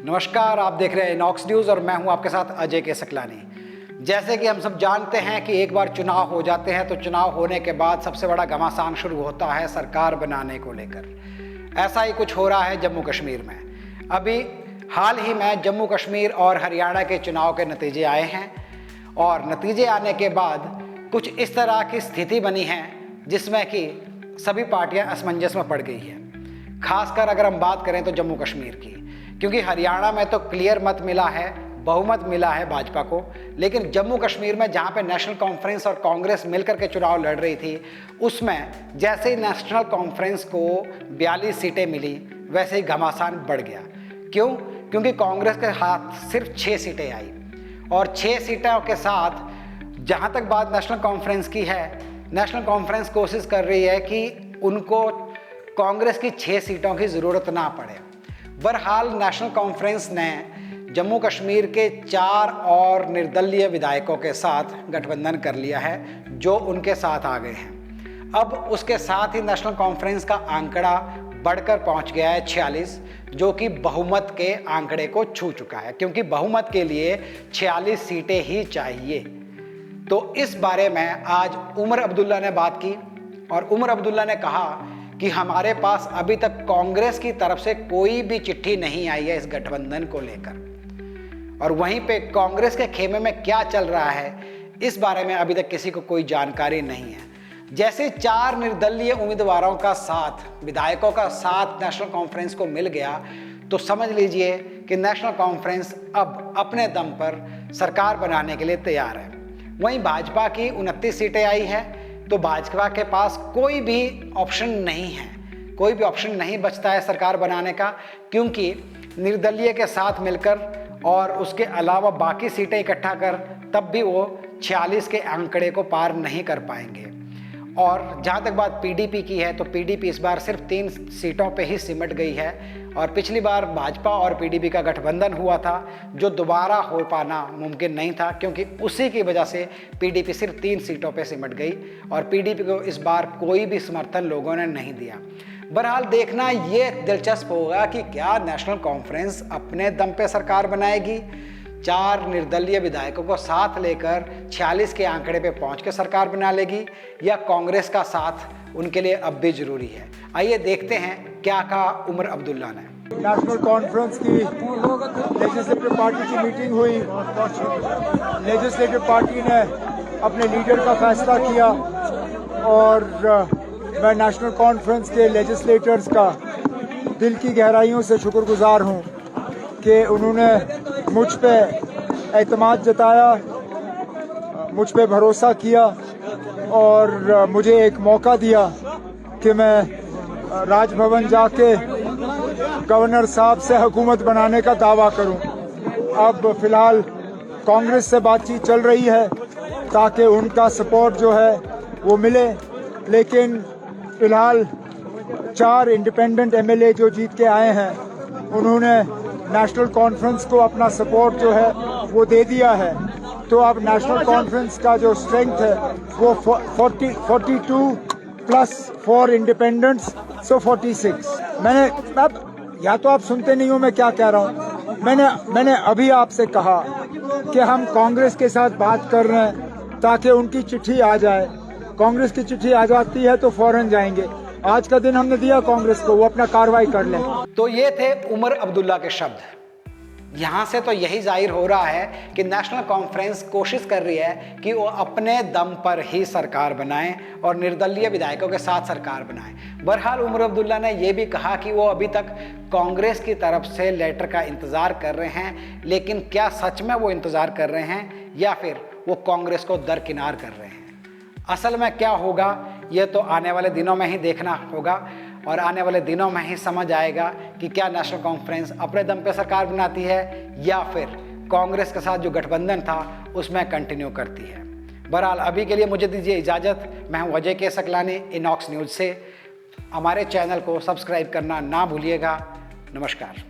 नमस्कार, आप देख रहे हैं इनॉक्स न्यूज़ और मैं हूं आपके साथ अजय के सकलानी। जैसे कि हम सब जानते हैं कि एक बार चुनाव हो जाते हैं तो चुनाव होने के बाद सबसे बड़ा घमासान शुरू होता है सरकार बनाने को लेकर। ऐसा ही कुछ हो रहा है जम्मू कश्मीर में। अभी हाल ही में जम्मू कश्मीर और हरियाणा के चुनाव के नतीजे आए हैं और नतीजे आने के बाद कुछ इस तरह की स्थिति बनी है जिसमें कि सभी पार्टियां असमंजस में पड़ गई हैं। खासकर अगर हम बात करें तो जम्मू कश्मीर की, क्योंकि हरियाणा में तो क्लियर मत मिला है, बहुमत मिला है भाजपा को, लेकिन जम्मू कश्मीर में जहां पे नेशनल कॉन्फ्रेंस और कांग्रेस मिलकर के चुनाव लड़ रही थी, उसमें जैसे ही नेशनल कॉन्फ्रेंस को 42 सीटें मिली वैसे ही घमासान बढ़ गया। क्यों? क्योंकि कांग्रेस के हाथ सिर्फ 6 सीटें आई और 6 सीटों के साथ जहां तक बात नेशनल कॉन्फ्रेंस की है, नेशनल कॉन्फ्रेंस कोशिश कर रही है कि उनको कांग्रेस की 6 सीटों की ज़रूरत ना पड़े। बहरहाल नेशनल कॉन्फ्रेंस ने जम्मू कश्मीर के 4 और निर्दलीय विधायकों के साथ गठबंधन कर लिया है जो उनके साथ आ गए हैं। अब उसके साथ ही नेशनल कॉन्फ्रेंस का आंकड़ा बढ़कर पहुंच गया है 46, जो कि बहुमत के आंकड़े को छू चुका है, क्योंकि बहुमत के लिए 46 सीटें ही चाहिए। तो इस बारे में आज उमर अब्दुल्ला ने बात की और उमर अब्दुल्ला ने कहा कि हमारे पास अभी तक कांग्रेस की तरफ से कोई भी चिट्ठी नहीं आई है इस गठबंधन को लेकर, और वहीं पे कांग्रेस के खेमे में क्या चल रहा है इस बारे में अभी तक किसी को कोई जानकारी नहीं है। जैसे 4 निर्दलीय उम्मीदवारों का साथ, विधायकों का साथ नेशनल कॉन्फ्रेंस को मिल गया तो समझ लीजिए कि नेशनल कॉन्फ्रेंस अब अपने दम पर सरकार बनाने के लिए तैयार है। वहीं भाजपा की 29 सीटें आई है तो भाजपा के पास कोई भी ऑप्शन नहीं है, कोई भी ऑप्शन नहीं बचता है सरकार बनाने का, क्योंकि निर्दलीय के साथ मिलकर और उसके अलावा बाकी सीटें इकट्ठा कर तब भी वो 46 के आंकड़े को पार नहीं कर पाएंगे। और जहाँ तक बात पीडीपी की है तो पीडीपी इस बार सिर्फ 3 सीटों पे ही सिमट गई है और पिछली बार भाजपा और पीडीपी का गठबंधन हुआ था जो दोबारा हो पाना मुमकिन नहीं था, क्योंकि उसी की वजह से पीडीपी सिर्फ 3 सीटों पे सिमट गई और पीडीपी को इस बार कोई भी समर्थन लोगों ने नहीं दिया। बहरहाल देखना ये दिलचस्प होगा कि क्या नेशनल कॉन्फ्रेंस अपने दम पे सरकार बनाएगी, 4 निर्दलीय विधायकों को साथ लेकर 46 के आंकड़े पे पहुंच के सरकार बना लेगी, या कांग्रेस का साथ उनके लिए अब भी जरूरी है। आइए देखते हैं क्या कहा उमर अब्दुल्ला ने। नेशनल कॉन्फ्रेंस की लेजिस्लेटिव पार्टी की मीटिंग हुई। लेजिस्लेटिव पार्टी ने अपने लीडर का फैसला किया और मैं नेशनल कॉन्फ्रेंस के लेजिस्लेटर्स का दिल की गहराइयों से शुक्रगुजार हूं कि उन्होंने मुझ पे एतमाद जताया, मुझ पे भरोसा किया और मुझे एक मौका दिया कि मैं राजभवन जाके गवर्नर साहब से हुकूमत बनाने का दावा करूं। अब फिलहाल कांग्रेस से बातचीत चल रही है ताकि उनका सपोर्ट जो है वो मिले, लेकिन फिलहाल 4 इंडिपेंडेंट एमएलए जो जीत के आए हैं उन्होंने नेशनल कॉन्फ्रेंस को अपना सपोर्ट जो है वो दे दिया है। तो अब नेशनल कॉन्फ्रेंस का जो स्ट्रेंथ है वो 42 प्लस 4 इंडिपेंडेंट्स, सो 46। मैंने अब या तो आप सुनते नहीं हो मैं क्या कह रहा हूँ। मैंने अभी आपसे कहा कि हम कांग्रेस के साथ बात कर रहे हैं ताकि उनकी चिट्ठी आ जाए। कांग्रेस की चिट्ठी आ जाती है तो फौरन जाएंगे। आज का दिन हमने दिया कांग्रेस को, वो अपना कार्रवाई कर लें। तो ये थे उमर अब्दुल्ला के शब्द। यहाँ से तो यही जाहिर हो रहा है कि नेशनल कॉन्फ्रेंस कोशिश कर रही है कि वो अपने दम पर ही सरकार बनाए और निर्दलीय विधायकों के साथ सरकार बनाए। बहरहाल उमर अब्दुल्ला ने यह भी कहा कि वो अभी तक कांग्रेस की तरफ से लेटर का इंतज़ार कर रहे हैं, लेकिन क्या सच में वो इंतज़ार कर रहे हैं या फिर वो कांग्रेस को दरकिनार कर रहे हैं। असल में क्या होगा ये तो आने वाले दिनों में ही देखना होगा और आने वाले दिनों में ही समझ आएगा कि क्या नेशनल कॉन्फ्रेंस अपने दम पे सरकार बनाती है या फिर कांग्रेस के साथ जो गठबंधन था उसमें कंटिन्यू करती है। बहरहाल अभी के लिए मुझे दीजिए इजाज़त। मैं हूं अजय के सकलानी इनॉक्स न्यूज़ से। हमारे चैनल को सब्सक्राइब करना ना भूलिएगा। नमस्कार।